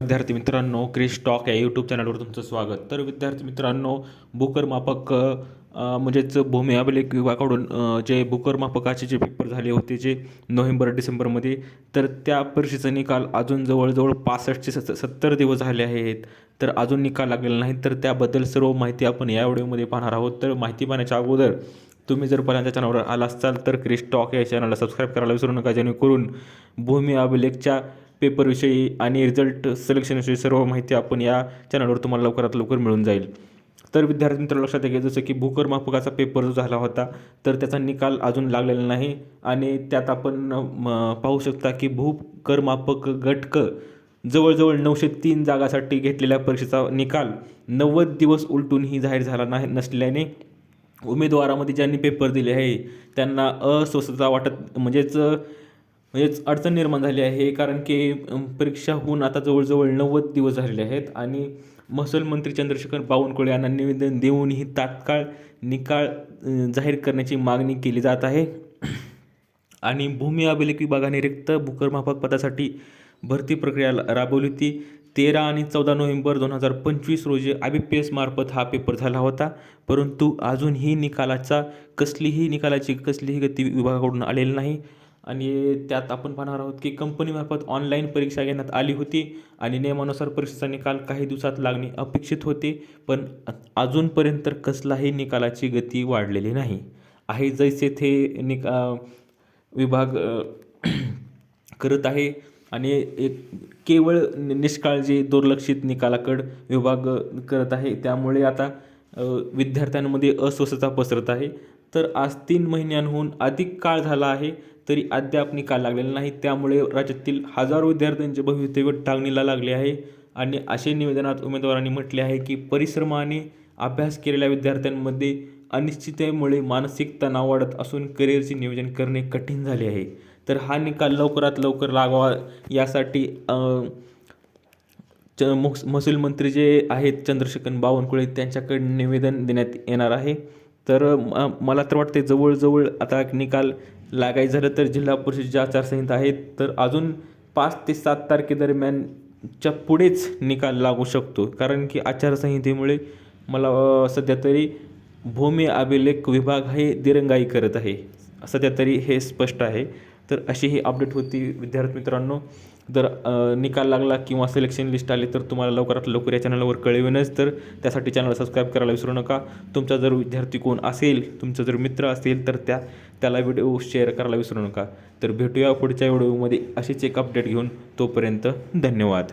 विद्यार्थी मित्रांनो, क्रिश टॉक या यूट्यूब चॅनलवर तुमचं स्वागत. तर विद्यार्थी मित्रांनो, भूकर मापक म्हणजेच भूमी अभिलेख विभागाकडून जे भूकर मापकाचे जे पेपर झाले होते जे नोव्हेंबर-डिसेंबरमध्ये, तर त्या परीक्षेचा निकाल अजून जवळजवळ 65 ते 70 दिवस झाले आहेत. तर अजून निकाल लागलेला नाही. तर त्याबद्दल सर्व माहिती आपण या व्हिडिओमध्ये पाहणार आहोत. तर माहिती पाहण्याच्या अगोदर तुम्ही जर पहिल्यांदा चॅनलवर आला असाल तर क्रिश टॉक या चॅनलला सबस्क्राईब करायला विसरू नका, जेणेकरून भूमी अभिलेखच्या पेपरविषयी आणि रिझल्ट सिलेक्शनविषयी सर्व माहिती आपण या चॅनलवर तुम्हाला लवकरात लवकर मिळून जाईल. तर विद्यार्थी मित्रांनो, लक्षात घ्या, जसं की भूकर मापकाचा पेपर जो झाला होता तर त्याचा निकाल अजून लागलेला नाही आणि त्यात आपण पाहू शकता की भूकर मापक गट क जवळजवळ 903 जागासाठी घेतलेल्या परीक्षेचा निकाल 90 दिवस उलटूनही जाहीर झाला नसल्याने उमेदवारामध्ये ज्यांनी पेपर दिले आहे त्यांना अस्वस्थता वाटत म्हणजेच अडचण निर्माण झाली आहे. कारण की परीक्षा होऊन आता जवळजवळ 90 दिवस झालेले आहेत आणि महसूल मंत्री चंद्रशेखर बावनकुळे यांना निवेदन देऊनही तात्काळ निकाल जाहीर करण्याची मागणी केली जात आहे. आणि भूमी अभिलेख विभागाने रिक्त भूकर मापक पदासाठी भरती प्रक्रिया राबवली होती. 13 आणि 14 नोव्हेंबर 2025 रोजी IBPS मार्फत हा पेपर झाला होता. परंतु अजूनही निकालाची कसलीही गती विभागाकडून आलेली नाही. आणि त्यात आपण पाहणार आहोत की कंपनीमार्फत ऑनलाईन परीक्षा घेण्यात आली होती आणि नियमानुसार परीक्षेचा निकाल काही दिवसात लागणे अपेक्षित होते. पण अजूनपर्यंत कसलाही निकालाची गती वाढलेली नाही आहे. जैसे ते विभाग करत आहे आणि एक केवळ निष्काळजी दुर्लक्षित निकालाकडे विभाग करत आहे. त्यामुळे आता विद्यार्थ्यांमध्ये अस्वस्थता पसरत आहे. तर आज 3 महिन्यांहून अधिक काळ झाला आहे तरी अद्याप निकाल लागलेला नाही. त्यामुळे राज्यातील हजारो विद्यार्थ्यांचे भवितव्य टांगणीला लागले आहे. आणि असे निवेदनात उमेदवारांनी म्हटले आहे की परिश्रमाने अभ्यास केलेल्या विद्यार्थ्यांमध्ये अनिश्चिततेमुळे मानसिक तणाव वाढत असून करिअरचे नियोजन करणे कठीण झाले आहे. तर हा निकाल लवकरात लवकर लागावा यासाठी महसूल मंत्री जे आहेत चंद्रशेखर बावनकुळे त्यांच्याकडे निवेदन देण्यात येणार आहे. तर मला तर वाटते जवळजवळ आता निकाल लागायचं झालं तर जिल्हा परिषदेची आचारसंहिता आहेत तर अजून 5 ते 7 तारखेदरम्यानच्या पुढेच निकाल लागू शकतो. कारण की आचारसंहितेमुळे मला सध्या तरी भूमी अभिलेख विभाग हे दिरंगाई करत आहे, सध्या तरी हे स्पष्ट आहे. तर अशी ही अपडेट होती विद्यार्थी मित्रांनो. जर निकाल लागला किंवा सिलेक्शन लिस्ट आली तर तुम्हाला लवकरात लवकर या चॅनलवर कळवेनच. तर त्यासाठी चॅनल सबस्क्राईब करायला विसरू नका. तुमचा जर विद्यार्थी कोण असेल, तुमचा जर मित्र असेल तर त्याला व्हिडिओ शेअर करायला विसरू नका. तर भेटूया पुढच्या व्हिडिओमध्ये अशीच एक अपडेट घेऊन. तोपर्यंत धन्यवाद.